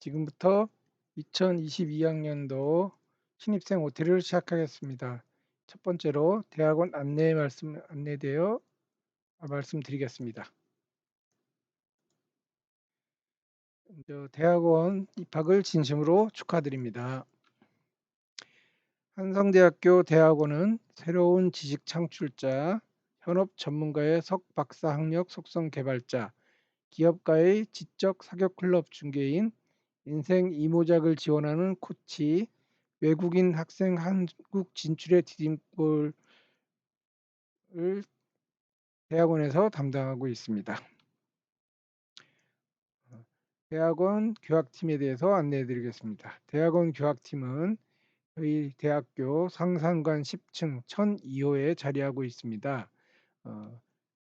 지금부터 2022학년도 신입생 OT를 시작하겠습니다. 첫 번째로 대학원 안내되어 말씀드리겠습니다. 먼저 대학원 입학을 진심으로 축하드립니다. 한성대학교 대학원은 새로운 지식 창출자, 현업 전문가의 석박사 학력 속성 개발자, 기업가의 지적 사교 클럽 중개인, 인생 이모작을 지원하는 코치, 외국인 학생 한국 진출의 디딤돌을 대학원에서 담당하고 있습니다. 대학원 교학팀에 대해서 안내해 드리겠습니다. 대학원 교학팀은 저희 대학교 상산관 10층 1002호에 자리하고 있습니다.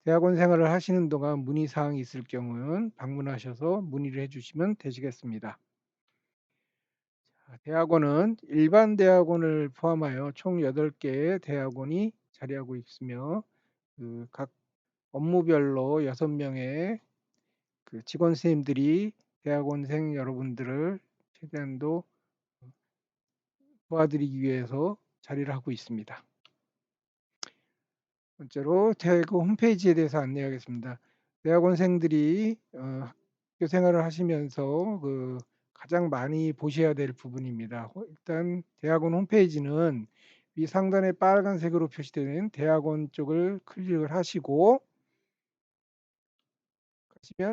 대학원 생활을 하시는 동안 문의사항이 있을 경우는 방문하셔서 문의를 해주시면 되시겠습니다. 대학원은 일반 대학원을 포함하여 총 8개의 대학원이 자리하고 있으며 각 업무별로 6명의 직원 선생님들이 대학원생 여러분들을 최대한도 도와드리기 위해서 자리를 하고 있습니다. 번째로 대학원 홈페이지에 대해서 안내하겠습니다. 대학원생들이 학교 생활을 하시면서 가장 많이 보셔야 될 부분입니다. 일단 대학원 홈페이지는 위 상단에 빨간색으로 표시되는 대학원 쪽을 클릭을 하시면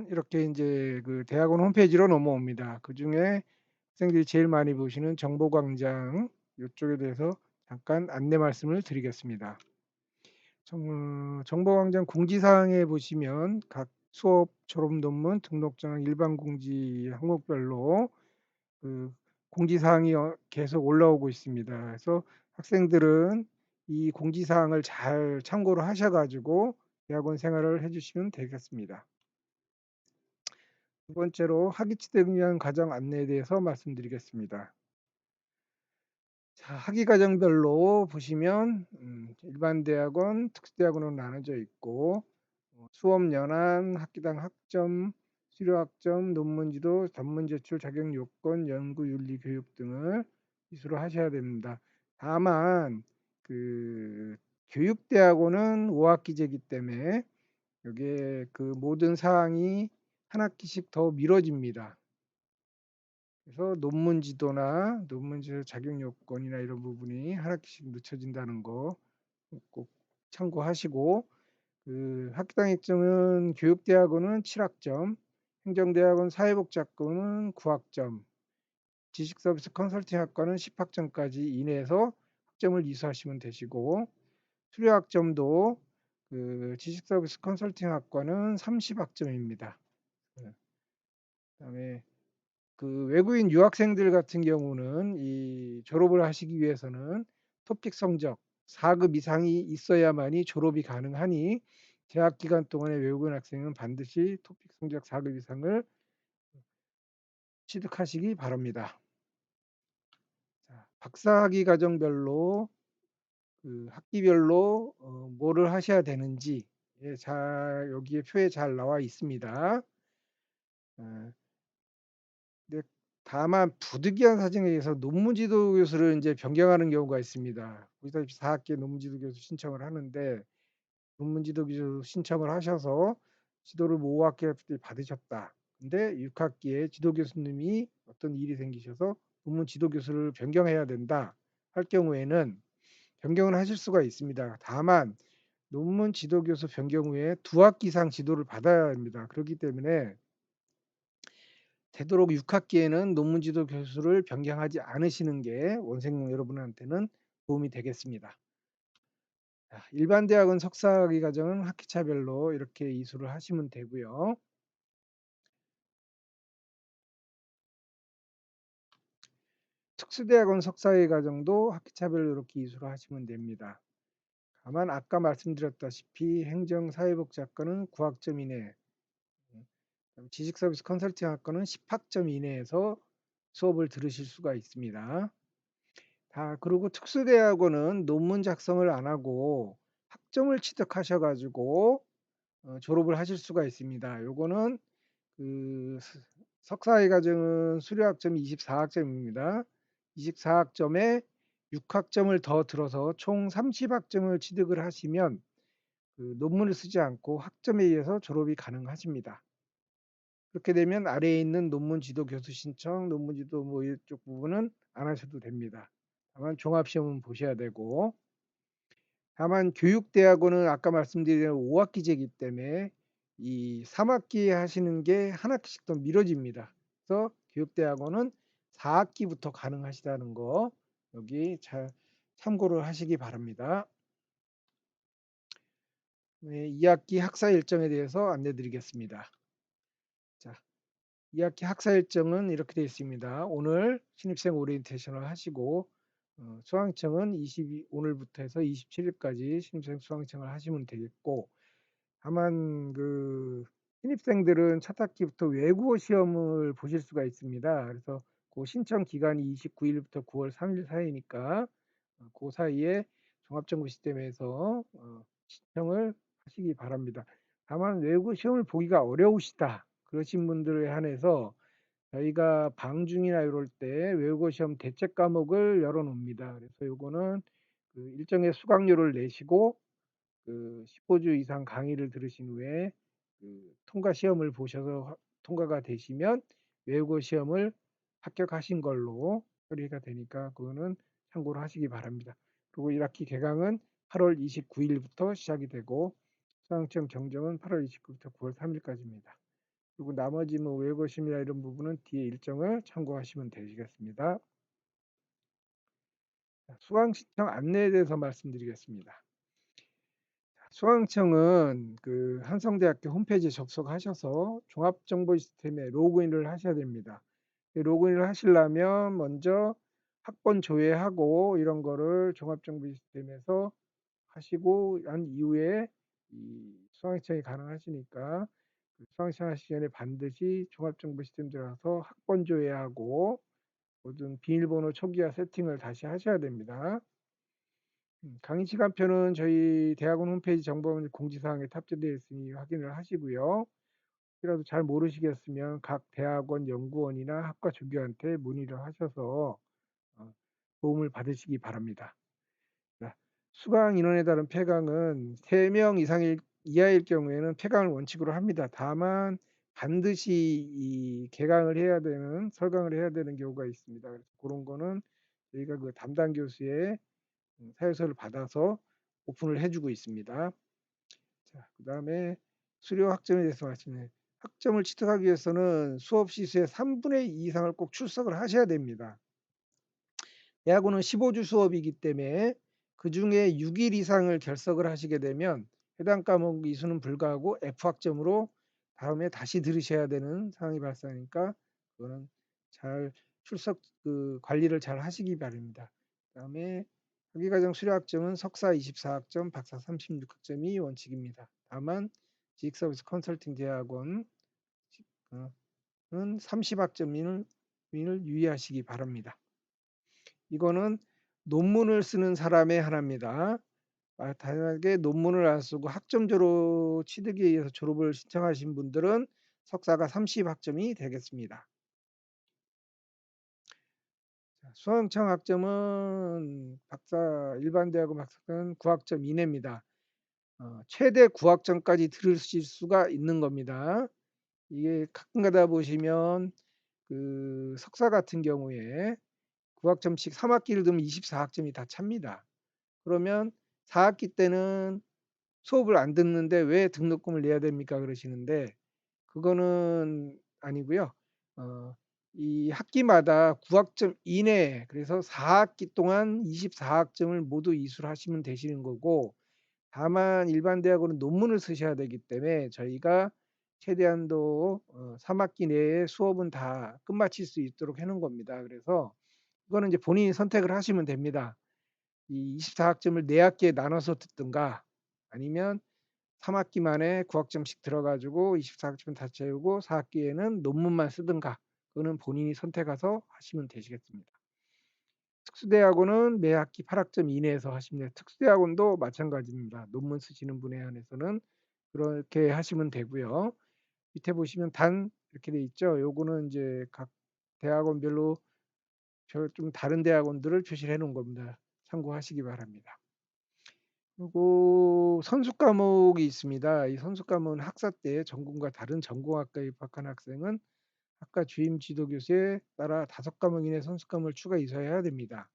이렇게 이제 대학원 홈페이지로 넘어옵니다. 그 중에 학생들이 제일 많이 보시는 정보광장 이쪽에 대해서 잠깐 안내 말씀을 드리겠습니다. 정보광장 공지사항에 보시면 각 수업, 졸업 논문, 등록장, 일반 공지 항목별로 공지사항이 계속 올라오고 있습니다. 그래서 학생들은 이 공지사항을 잘 참고를 하셔가지고 대학원 생활을 해주시면 되겠습니다. 두 번째로 학위치대 위한 과정 안내에 대해서 말씀드리겠습니다. 자, 학위 과정별로 보시면 일반 대학원, 특수대학원으로 나눠져 있고 수업 연한, 학기당 학점, 수료 학점, 논문 지도, 전문 제출 자격 요건, 연구 윤리 교육 등을 이수를 하셔야 됩니다. 다만 교육대학원은 5학기제이기 때문에 여기에 모든 사항이 한 학기씩 더 미뤄집니다. 그래서 논문 지도나 논문 지도 자격 요건이나 이런 부분이 한 학기씩 늦춰진다는 거 꼭 참고하시고 학기당 학점은 교육대학원은 7학점, 행정대학원 사회복지학과는 9학점, 지식서비스 컨설팅학과는 10학점까지 이내에서 학점을 이수하시면 되시고 수료학점도 지식서비스 컨설팅학과는 30학점입니다. 그다음에 외국인 유학생들 같은 경우는 이 졸업을 하시기 위해서는 토픽 성적 4급 이상이 있어야만이 졸업이 가능하니 재학 기간 동안에 외국인 학생은 반드시 토픽 성적 4급 이상을 취득하시기 바랍니다. 자, 박사학위 과정별로 학기별로 뭐를 하셔야 되는지 여기에 표에 잘 나와 있습니다. 네, 다만 부득이한 사정에 의해서 논문 지도 교수를 이제 변경하는 경우가 있습니다. 보시다시피 4학기에 논문 지도 교수 신청을 하는데 논문 지도 교수 신청을 하셔서 지도를 5학기에 받으셨다. 근데 6학기에 지도 교수님이 어떤 일이 생기셔서 논문 지도 교수를 변경해야 된다 할 경우에는 변경을 하실 수가 있습니다. 다만 논문 지도 교수 변경 후에 2학기 이상 지도를 받아야 합니다. 그렇기 때문에 되도록 6학기에는 논문 지도 교수를 변경하지 않으시는 게 원생 여러분한테는 도움이 되겠습니다. 일반 대학은 석사학위 과정은 학기차별로 이렇게 이수를 하시면 되고요. 특수대학원 석사학위 과정도 학기차별로 이렇게 이수를 하시면 됩니다. 다만 아까 말씀드렸다시피 행정사회복지학과는 9학점 이내, 지식서비스 컨설팅학과는 10학점 이내에서 수업을 들으실 수가 있습니다. 그리고 특수대학원은 논문 작성을 안 하고 학점을 취득하셔가지고 졸업을 하실 수가 있습니다. 요거는 석사의 과정은 수료 학점이 24학점입니다. 24학점에 6학점을 더 들어서 총 30학점을 취득을 하시면 논문을 쓰지 않고 학점에 의해서 졸업이 가능하십니다. 그렇게 되면 아래에 있는 논문 지도 교수 신청, 논문 지도 뭐 이쪽 부분은 안 하셔도 됩니다. 다만 종합시험은 보셔야 되고, 다만 교육대학원은 아까 말씀드린 5학기제이기 때문에 이 3학기에 하시는 게 한 학기씩 더 미뤄집니다. 그래서 교육대학원은 4학기부터 가능하시다는 거 여기 잘 참고를 하시기 바랍니다. 네, 2학기 학사 일정에 대해서 안내 드리겠습니다. 자, 2학기 학사 일정은 이렇게 되어 있습니다. 오늘 신입생 오리엔테이션을 하시고 수강청은 오늘부터 해서 27일까지 신입생 수강청을 하시면 되겠고, 다만 신입생들은 첫 학기부터 외국어 시험을 보실 수가 있습니다. 그래서 그 신청 기간이 29일부터 9월 3일 사이니까 그 사이에 종합정보 시스템에서 신청을 하시기 바랍니다. 다만 외국어 시험을 보기가 어려우시다 그러신 분들에 한해서 저희가 방중이나 이럴 때 외국어 시험 대책 과목을 열어 놓습니다. 그래서 요거는 일정의 수강료를 내시고 15주 이상 강의를 들으신 후에 통과 시험을 보셔서 통과가 되시면 외국어 시험을 합격하신 걸로 처리가 되니까 그거는 참고를 하시기 바랍니다. 그리고 1학기 개강은 8월 29일부터 시작이 되고 수강청 경정은 8월 29일부터 9월 3일까지입니다. 그리고 나머지 뭐 외국어 시험이나 이런 부분은 뒤에 일정을 참고하시면 되시겠습니다. 수강 신청 안내에 대해서 말씀드리겠습니다. 수강청은 한성대학교 홈페이지에 접속하셔서 종합정보 시스템에 로그인을 하셔야 됩니다. 로그인을 하시려면 먼저 학번 조회하고 이런 거를 종합정보 시스템에서 하시고 난 이후에 이 수강청이 가능하시니까 수강청 하시기 전에 반드시 종합정보 시스템 들어가서 학번 조회하고 모든 비밀번호 초기화 세팅을 다시 하셔야 됩니다. 강의 시간표는 저희 대학원 홈페이지 정보원 공지사항에 탑재되어 있으니 확인을 하시고요. 혹시라도 잘 모르시겠으면 각 대학원 연구원이나 학과 조교한테 문의를 하셔서 어, 도움을 받으시기 바랍니다. 자, 수강 인원에 따른 폐강은 3명 이하일 경우에는 폐강을 원칙으로 합니다. 다만 반드시 이 개강을 해야 되는 설강을 해야 되는 경우가 있습니다. 그래서 그런 거는 저희가 담당 교수의 사유서를 받아서 오픈을 해주고 있습니다. 자, 그다음에 수료 학점에 대해서 말씀해. 학점을 취득하기 위해서는 수업 시수의 3분의 2 이상을 꼭 출석을 하셔야 됩니다. 대학원은 15주 수업이기 때문에 그중에 6일 이상을 결석을 하시게 되면 해당 과목 이수는 불가하고 F학점으로 다음에 다시 들으셔야 되는 상황이 발생하니까 그거는 잘 출석 관리를 잘 하시기 바랍니다. 그다음에 학위과정 수료학점은 석사 24학점, 박사 36학점이 원칙입니다. 다만 지식서비스 컨설팅 대학원은 30학점을 유의하시기 바랍니다. 이거는 논문을 쓰는 사람의 하나입니다. 다양하게 논문을 안 쓰고 학점제로 취득에 의해서 졸업을 신청하신 분들은 석사가 30학점이 되겠습니다. 수험청 학점은 일반 대학원 박사는 9학점 이내입니다. 최대 9학점까지 들으실 수가 있는 겁니다. 이게 가끔 가다 보시면 석사 같은 경우에 9학점씩 3학기를 두면 24학점이 다 찹니다. 그러면 4학기 때는 수업을 안 듣는데 왜 등록금을 내야 됩니까? 그러시는데 그거는 아니고요. 이 학기마다 9학점 이내 그래서 4학기 동안 24학점을 모두 이수를 하시면 되시는 거고 다만 일반 대학원은 논문을 쓰셔야 되기 때문에 저희가 최대한도 3학기 내에 수업은 다 끝마칠 수 있도록 해 놓은 겁니다. 그래서 이거는 이제 본인이 선택을 하시면 됩니다. 이 24학점을 4학기에 나눠서 듣든가 아니면 3학기 만에 9학점씩 들어가지고 24학점 다 채우고 4학기에는 논문만 쓰든가 그거는 본인이 선택해서 하시면 되시겠습니다. 특수대학원은 매 학기 8학점 이내에서 하시면 돼요. 특수대학원도 마찬가지입니다. 논문 쓰시는 분에 한해서는 그렇게 하시면 되고요. 밑에 보시면 단 이렇게 돼 있죠. 요거는 이제 각 대학원별로 좀 다른 대학원들을 표시를 해 놓은 겁니다. 참고하시기 바랍니다. 그리고 선수 과목이 있습니다. 이 선수 과목은 학사 때 전공과 다른 전공학과에 입학한 학생은 학과 주임 지도 교수에 따라 5과목 이내 선수 과목을 추가 이수해야 됩니다.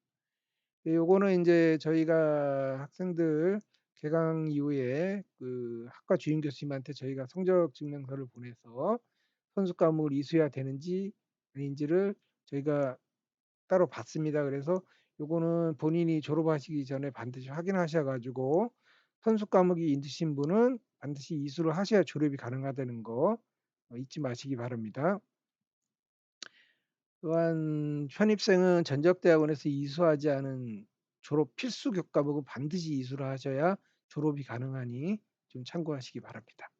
요거는 이제 저희가 학생들 개강 이후에 그 학과 주임 교수님한테 저희가 성적 증명서를 보내서 선수 과목을 이수해야 되는지 아닌지를 저희가 따로 받습니다. 그래서 요거는 본인이 졸업하시기 전에 반드시 확인하셔 가지고 선수 과목이 있으신 분은 반드시 이수를 하셔야 졸업이 가능하다는 거 잊지 마시기 바랍니다. 또한 편입생은 전적대학원에서 이수하지 않은 졸업 필수 교과목은 반드시 이수를 하셔야 졸업이 가능하니 좀 참고하시기 바랍니다.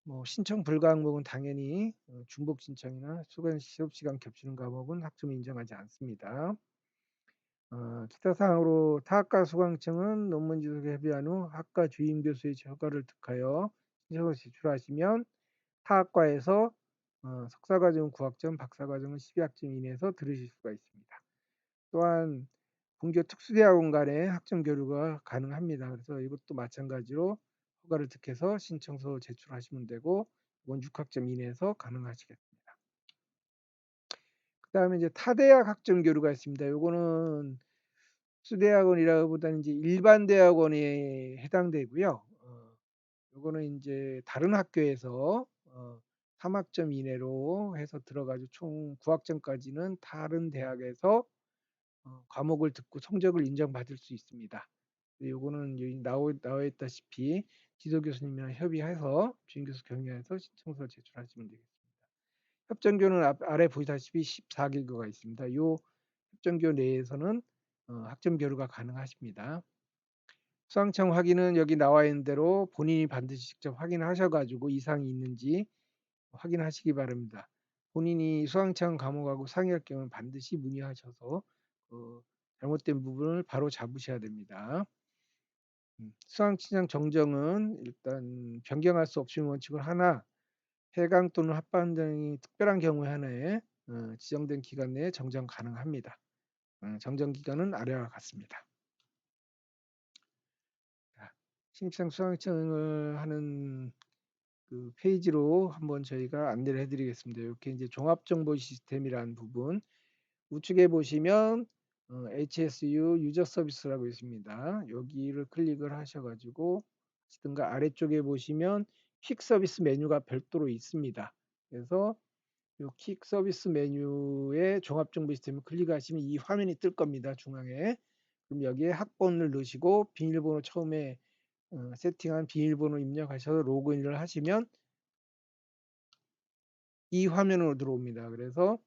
뭐 신청 불가 항목은 당연히 중복 신청이나 수업 시간 겹치는 과목은 학점이 인정하지 않습니다. 기타 사항으로 타학과 수강청은 논문 지도에 협의한 후 학과 주임 교수의 허가를 득하여 신청을 제출하시면 타학과에서 석사과정은 9학점, 박사과정은 12학점 이내에서 들으실 수가 있습니다. 또한 본교 특수대학원 간의 학점 교류가 가능합니다. 그래서 이것도 마찬가지로 허가를 득해서 신청서 제출하시면 되고 이건 6학점 이내에서 가능하시겠습니다. 그 다음에 이제 타대학 학점 교류가 있습니다. 요거는 특수대학원이라기보다는 이제 일반 대학원에 해당되고요. 요거는 이제 다른 학교에서 3학점 이내로 해서 들어가지고 총 9학점까지는 다른 대학에서 과목을 듣고 성적을 인정받을 수 있습니다. 요거는 여기 나와 있다시피 지도 교수님이랑 협의해서 주임 교수 경의해서 신청서 제출하시면 되겠습니다. 협정교는 아래 보시다시피 14개교가 있습니다. 요 협정교 내에서는 학점 교류가 가능하십니다. 수강청 확인은 여기 나와 있는 대로 본인이 반드시 직접 확인하셔가지고 이상이 있는지 확인하시기 바랍니다. 본인이 수강청 과목하고 상의할 경우는 반드시 문의하셔서 잘못된 부분을 바로 잡으셔야 됩니다. 수강신청 정정은 일단 변경할 수 없는 원칙을 하나 해강 또는 합반 등이 특별한 경우에 하나에 지정된 기간 내에 정정 가능합니다. 정정 기간은 아래와 같습니다. 신입생 수강청을 하는 그 페이지로 한번 저희가 안내를 해드리겠습니다. 이렇게 이제 종합정보 시스템이라는 부분 우측에 보시면 HSU 유저 서비스라고 있습니다. 여기를 클릭을 하셔가지고 하시든가 아래쪽에 보시면 퀵 서비스 메뉴가 별도로 있습니다. 그래서 이 퀵 서비스 메뉴에 종합정보 시스템을 클릭하시면 이 화면이 뜰 겁니다. 중앙에. 그럼 여기에 학번을 넣으시고 비밀번호 처음에 세팅한 비밀번호 입력하셔서 로그인을 하시면 이 화면으로 들어옵니다. 그래서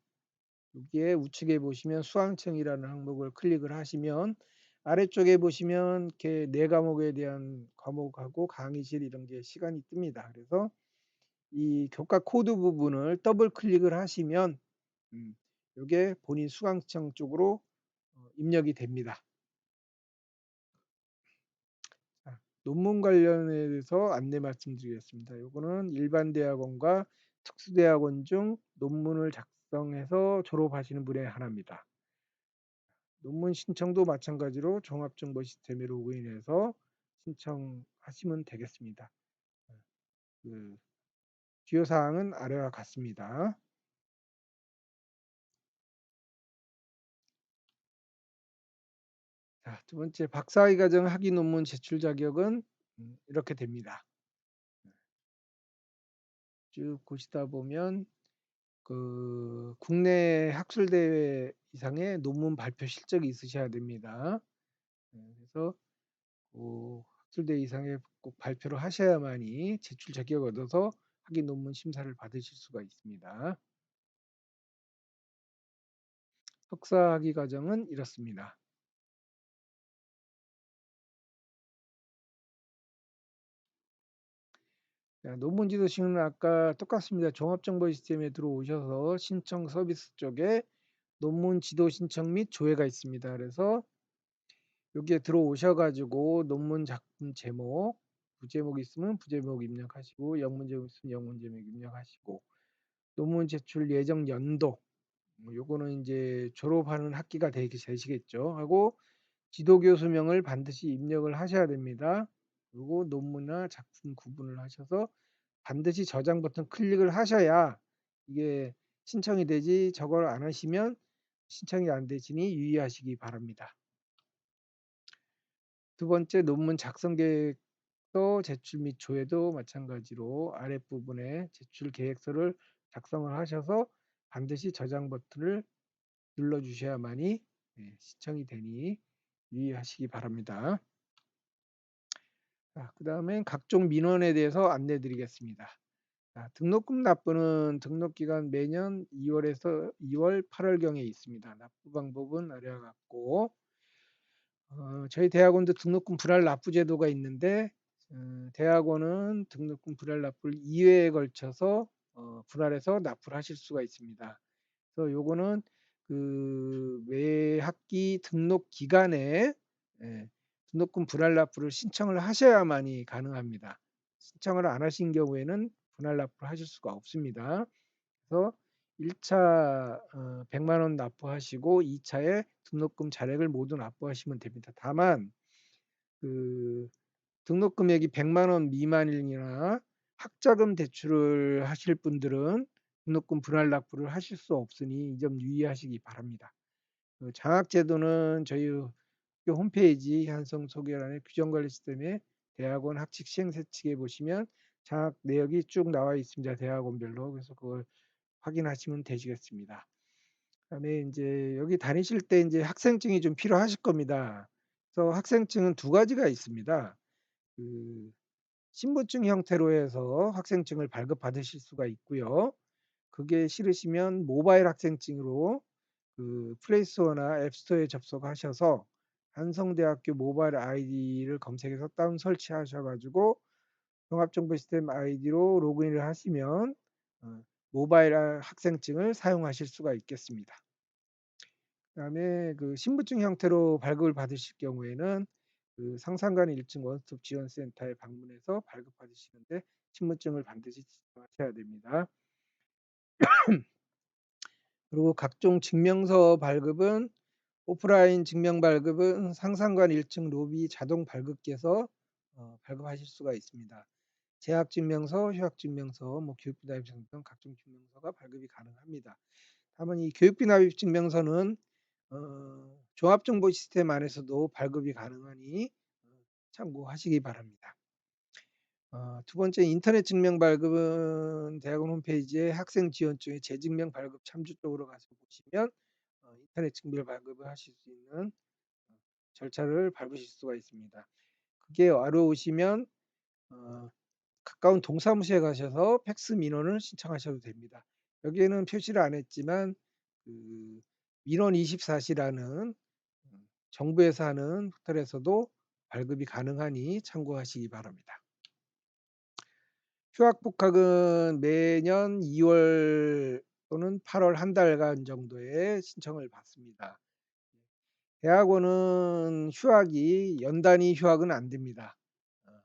여기에 우측에 보시면 수강청이라는 항목을 클릭을 하시면 아래쪽에 보시면 이렇게 네 과목에 대한 과목하고 강의실 이런 게 시간이 뜹니다. 그래서 이 교과 코드 부분을 더블 클릭을 하시면 이게 본인 수강청 쪽으로 입력이 됩니다. 논문 관련해서 안내 말씀드리겠습니다. 이거는 일반 대학원과 특수대학원 중 논문을 작성해서 졸업하시는 분의 하나입니다. 논문 신청도 마찬가지로 종합정보 시스템에 로그인해서 신청하시면 되겠습니다. 그 주요 사항은 아래와 같습니다. 자, 두 번째 박사학위 과정 학위 논문 제출 자격은 이렇게 됩니다. 쭉 보시다 보면 그 국내 학술 대회 이상의 논문 발표 실적이 있으셔야 됩니다. 그래서 학술 대회 이상의 꼭 발표를 하셔야만이 제출 자격을 얻어서 학위 논문 심사를 받으실 수가 있습니다. 석사학위 과정은 이렇습니다. 자, 논문 지도식은 아까 똑같습니다. 종합정보 시스템에 들어오셔서 신청 서비스 쪽에 논문 지도 신청 및 조회가 있습니다. 그래서 여기에 들어오셔가지고 논문 작품 제목, 부제목 있으면 부제목 입력하시고 영문 제목 있으면 영문 제목 입력하시고 논문 제출 예정 연도 요거는 이제 졸업하는 학기가 되시겠죠. 하고 지도교수명을 반드시 입력을 하셔야 됩니다. 그리고 논문이나 작품 구분을 하셔서 반드시 저장 버튼 클릭을 하셔야 이게 신청이 되지 저걸 안 하시면 신청이 안 되시니 유의하시기 바랍니다. 두 번째 논문 작성 계획서 제출 및 조회도 마찬가지로 아랫부분에 제출 계획서를 작성을 하셔서 반드시 저장 버튼을 눌러 주셔야만이 신청이 되니 유의하시기 바랍니다. 그 다음에 각종 민원에 대해서 안내 드리겠습니다. 등록금 납부는 등록기간 매년 2월에서 2월 8월경에 있습니다. 납부 방법은 아래와 같고 저희 대학원도 등록금 분할 납부 제도가 있는데 대학원은 등록금 분할 납부를 2회에 걸쳐서 분할해서 납부를 하실 수가 있습니다. 그래서 요거는 그 매 학기 등록 기간에 등록금 분할 납부를 신청을 하셔야만이 가능합니다. 신청을 안 하신 경우에는 분할 납부를 하실 수가 없습니다. 그래서 1차 100만 원 납부하시고 2차에 등록금 잔액을 모두 납부하시면 됩니다. 다만 그 등록 금액이 100만 원 미만이나 학자금 대출을 하실 분들은 등록금 분할 납부를 하실 수 없으니 이 점 유의하시기 바랍니다. 장학제도는 저희 학교 홈페이지 한성 소개란의 규정관리 시스템에 대학원 학칙 시행세 측에 보시면 장학 내역이 쭉 나와 있습니다. 대학원별로. 그래서 그걸 확인하시면 되시겠습니다. 그다음에 이제 여기 다니실 때 이제 학생증이 좀 필요하실 겁니다. 그래서 학생증은 두 가지가 있습니다. 그 신분증 형태로 해서 학생증을 발급받으실 수가 있고요. 그게 싫으시면 모바일 학생증으로 그 플레이스토어나 앱스토어에 접속하셔서 한성대학교 모바일 아이디를 검색해서 다운 설치하셔가지고 종합정보 시스템 아이디로 로그인을 하시면 모바일 학생증을 사용하실 수가 있겠습니다. 그다음에 그 신분증 형태로 발급을 받으실 경우에는 그 상산관 1층 원스톱 지원센터에 방문해서 발급받으시는데 신분증을 반드시 지정하셔야 됩니다. 그리고 각종 증명서 발급은 오프라인 증명 발급은 상산관 1층 로비 자동 발급기에서 발급하실 수가 있습니다. 재학증명서, 휴학증명서, 뭐 교육비 납입증명 등 각종 증명서가 발급이 가능합니다. 다만 이 교육비 납입 증명서는 종합정보 시스템 안에서도 발급이 가능하니 참고하시기 바랍니다. 두 번째 인터넷 증명 발급은 대학원 홈페이지에 학생 지원증의 재증명 발급 참조 쪽으로 가서 보시면 인터넷 증명 발급을 하실 수 있는 절차를 밟으실 수가 있습니다. 그게 어려우시면 가까운 동사무소에 가셔서 팩스 민원을 신청하셔도 됩니다. 여기에는 표시를 안 했지만 그 민원 24시라는 정부에서 하는 포털에서도 발급이 가능하니 참고하시기 바랍니다. 휴학 복학은 매년 2월 또는 8월 한 달간 정도의 신청을 받습니다. 대학원은 휴학이 연 단위 휴학은 안 됩니다.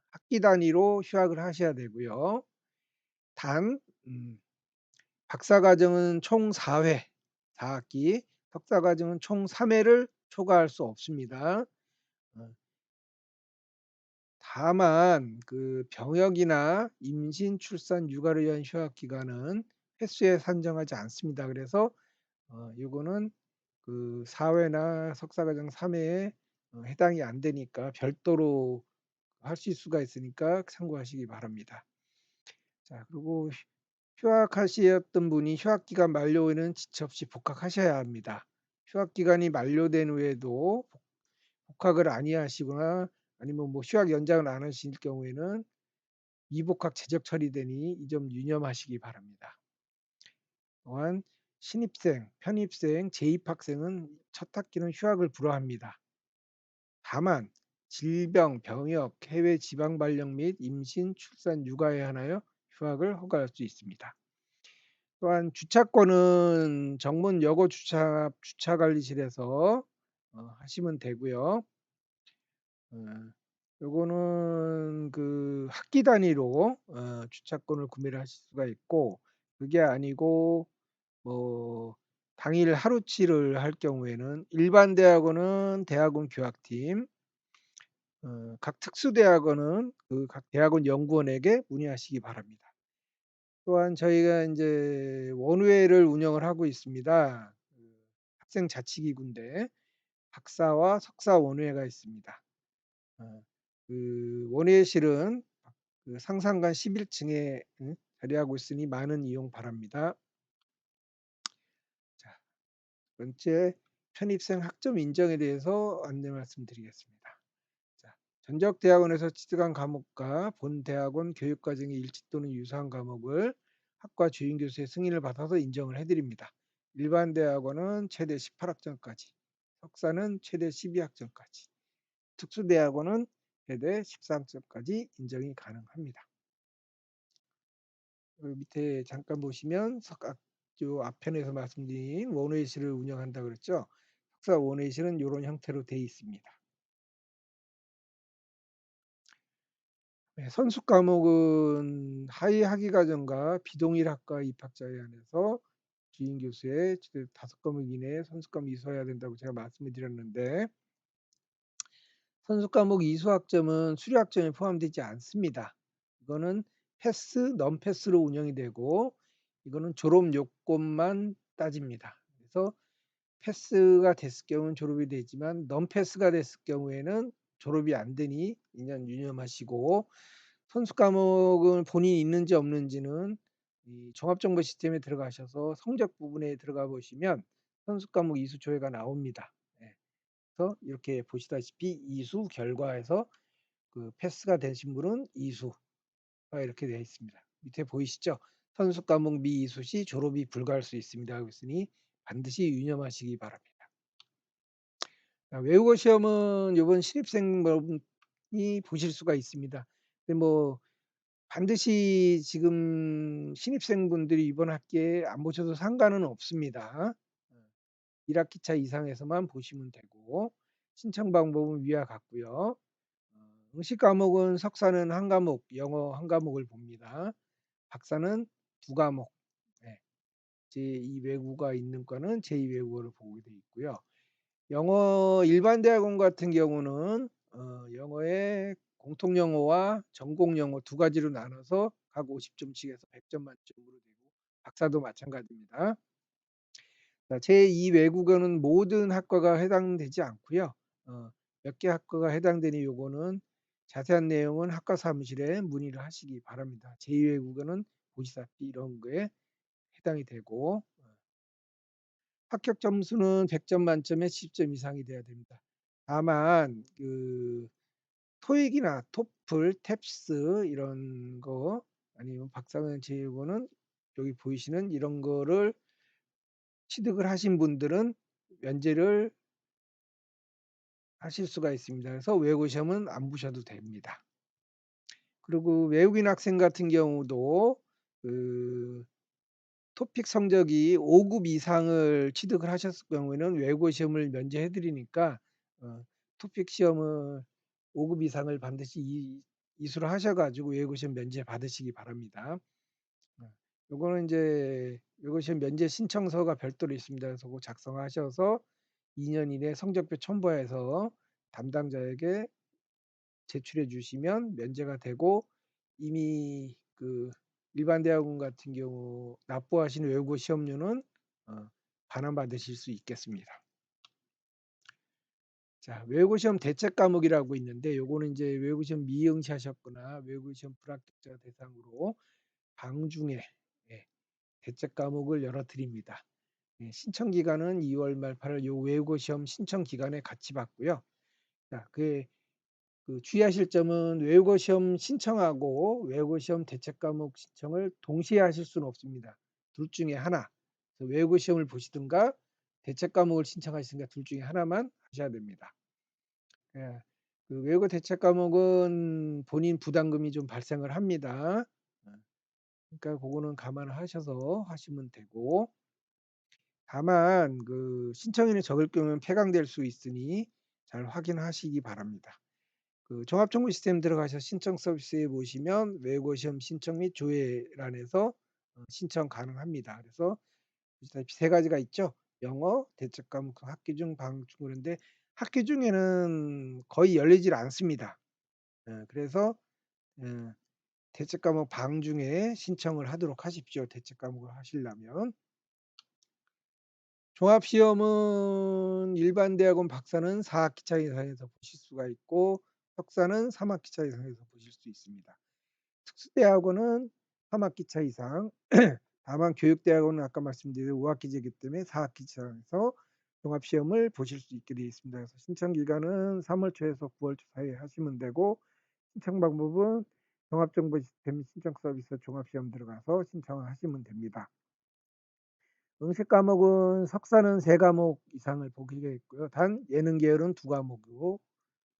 학기 단위로 휴학을 하셔야 되고요. 단 박사과정은 총 4회, 4학기, 석사과정은 총 3회를 초과할 수 없습니다. 다만 그 병역이나 임신, 출산, 육아를 위한 휴학 기간은 횟수에 산정하지 않습니다. 그래서 이거는 그 4회나 석사과정 3회에 해당이 안 되니까 별도로 하실 수가 있으니까 참고하시기 바랍니다. 자, 그리고 휴학하셨던 분이 휴학 기간 만료 후에는 지체 없이 복학하셔야 합니다. 휴학 기간이 만료된 후에도 복학을 아니하시거나 아니면 뭐 휴학 연장을 안 하실 경우에는 미복학 제적 처리되니 이 점 유념하시기 바랍니다. 또한 신입생, 편입생, 재입학생은 첫 학기는 휴학을 불허합니다. 다만 질병, 병역, 해외 지방 발령 및 임신, 출산, 육아에 한하여 휴학을 허가할 수 있습니다. 또한 주차권은 정문 여고 주차관리실에서 하시면 되고요. 요거는 그 학기 단위로 주차권을 구매를 하실 수가 있고, 그게 아니고 뭐 당일 하루치를 할 경우에는 일반 대학원은 대학원 교학팀, 각 특수대학원은 그 각 대학원 연구원에게 문의하시기 바랍니다. 또한 저희가 이제 원웨이를 운영을 하고 있습니다. 학생 자치기구인데 박사와 석사 원웨이가 있습니다. 어, 그 원웨이실은 그 상상관 11층에 자리하고 있으니 많은 이용 바랍니다. 자, 두 번째, 편입생 학점 인정에 대해서 안내 말씀드리겠습니다. 자, 전적 대학원에서 취득한 과목과 본 대학원 교육과정의 일치 또는 유사한 과목을 학과 주임 교수의 승인을 받아서 인정을 해드립니다. 일반 대학원은 최대 18학점까지, 석사는 최대 12학점까지, 특수대학원은 최대 13학점까지 인정이 가능합니다. 밑에 잠깐 보시면 요 앞편에서 말씀드린 원웨이실을 운영한다 그랬죠. 석사 원웨이실은 이런 형태로 되어 있습니다. 네, 선수 과목은 하위 학위과정과 비동일 학과 입학자에 한해서 주임 교수의 5과목 이내에 선수 과목 이수해야 된다고 제가 말씀을 드렸는데, 선수 과목 이수 학점은 수료 학점에 포함되지 않습니다. 이거는 패스, 넌 패스로 운영이 되고, 이거는 졸업 요건만 따집니다. 그래서 패스가 됐을 경우는 졸업이 되지만 넌 패스가 됐을 경우에는 졸업이 안 되니 2년 유념하시고, 선수 과목은 본인이 있는지 없는지는 이 종합정보 시스템에 들어가셔서 성적 부분에 들어가 보시면 선수 과목 이수 조회가 나옵니다. 예. 그래서 이렇게 보시다시피 이수 결과에서 그 패스가 되신 분은 이수가 이렇게 되어 있습니다. 밑에 보이시죠? 선수 과목 미이수 시 졸업이 불가할 수 있습니다. 하고 있으니 반드시 유념하시기 바랍니다. 외국어 시험은 이번 신입생이 보실 수가 있습니다. 근데 뭐 반드시 지금 신입생분들이 이번 학기에 안 보셔도 상관은 없습니다. 1학기 차 이상에서만 보시면 되고, 신청 방법은 위와 같고요. 응시 과목은 석사는 한 과목, 영어 한 과목을 봅니다. 박사는 두 과목, 네. 제2 외국어가 있는 과는 제2 외국어를 보게 돼 있고요. 영어 일반 대학원 같은 경우는 영어의 공통 영어와 전공 영어 두 가지로 나눠서 각 50점씩에서 100점 만점으로 되고, 박사도 마찬가지입니다. 제2 외국어는 모든 학과가 해당되지 않고요. 몇 개 학과가 해당되니 요거는 자세한 내용은 학과 사무실에 문의를 하시기 바랍니다. 제2 외국어는 보시다시피 이런 거에 해당이 되고, 합격 점수는 100점 만점에 10점 이상이 돼야 됩니다. 다만 그 토익이나 토플, 탭스 이런 거 아니면 박사과정 제2외국어는 여기 보이시는 이런 거를 취득을 하신 분들은 면제를 하실 수가 있습니다. 그래서 외국어 시험은 안 보셔도 됩니다. 그리고 외국인 학생 같은 경우도 그 토픽 성적이 5급 이상을 취득을 하셨을 경우에는 외국어 시험을 면제해 드리니까 토픽 시험을 5급 이상을 반드시 이수를 하셔 가지고 외국어 시험 면제 받으시기 바랍니다. 요거는 이제 외국어 시험 면제 신청서가 별도로 있습니다. 그래서 그거 작성하셔서 2년 이내 성적표 첨부해서 담당자에게 제출해 주시면 면제가 되고, 이미 그 일반 대학원 같은 경우 납부하신 외국어 시험료는 반환받으실 수 있겠습니다. 자, 외국어 시험 대책 과목이라고 있는데 요거는 이제 외국어 시험 미응시하셨거나 외국어 시험 불합격자 대상으로 방중에 예, 대책 과목을 열어 드립니다. 예, 신청 기간은 2월 말 8월 요 외국어 시험 신청 기간에 같이 받고요. 자, 그 주의하실 점은 외국어 시험 신청하고 외국어 시험 대책 과목 신청을 동시에 하실 수는 없습니다. 둘 중에 하나. 외국어 시험을 보시든가 대책 과목을 신청하시든가 둘 중에 하나만 하셔야 됩니다. 예, 그 외국어 대책 과목은 본인 부담금이 좀 발생을 합니다. 그러니까 그거는 감안하셔서 하시면 되고, 다만 그 신청인이 적을 경우는 폐강될 수 있으니 잘 확인하시기 바랍니다. 그 종합정보 시스템 들어가셔서 신청 서비스에 보시면 외국어 시험 신청 및 조회란에서 신청 가능합니다. 그래서 보시다시피 세 가지가 있죠. 영어, 대책 과목, 학기 중, 방학 중 그런데 학기 중에는 거의 열리질 않습니다. 그래서 대책 과목 방 중에 신청을 하도록 하십시오. 대책 과목을 하시려면. 종합시험은 일반 대학원 박사는 4학기차 이상에서 보실 수가 있고 석사는 3학기차 이상에서 보실 수 있습니다. 특수대학원은 3학기차 이상, 다만 교육대학원은 아까 말씀드린 5학기제이기 때문에 4학기차에서 종합시험을 보실 수 있게 되어 있습니다. 그래서 신청 기간은 3월 초에서 9월 초 사이에 하시면 되고 신청 방법은 종합정보시스템 신청 서비스 종합시험 들어가서 신청을 하시면 됩니다. 응시 과목은 석사는 3과목 이상을 보게 되어 있고요. 단 예능 계열은 2과목으로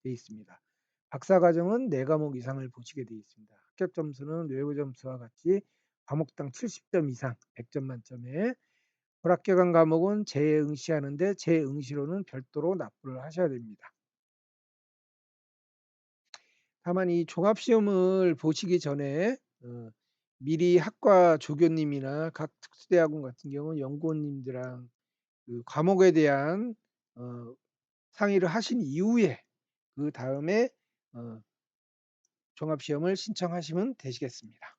되어 있습니다. 박사과정은 4과목 이상을 보시게 되어 있습니다. 합격 점수는 외부 점수와 같이 과목당 70점 이상 100점 만점에 불합격한 과목은 재응시하는데 재응시로는 별도로 납부를 하셔야 됩니다. 다만 이 종합시험을 보시기 전에 미리 학과 조교님이나 각 특수대학원 같은 경우는 연구원님들랑 그 과목에 대한 상의를 하신 이후에 그 다음에 종합시험을 신청하시면 되시겠습니다.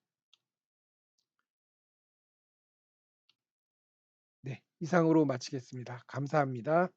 네, 이상으로 마치겠습니다. 감사합니다.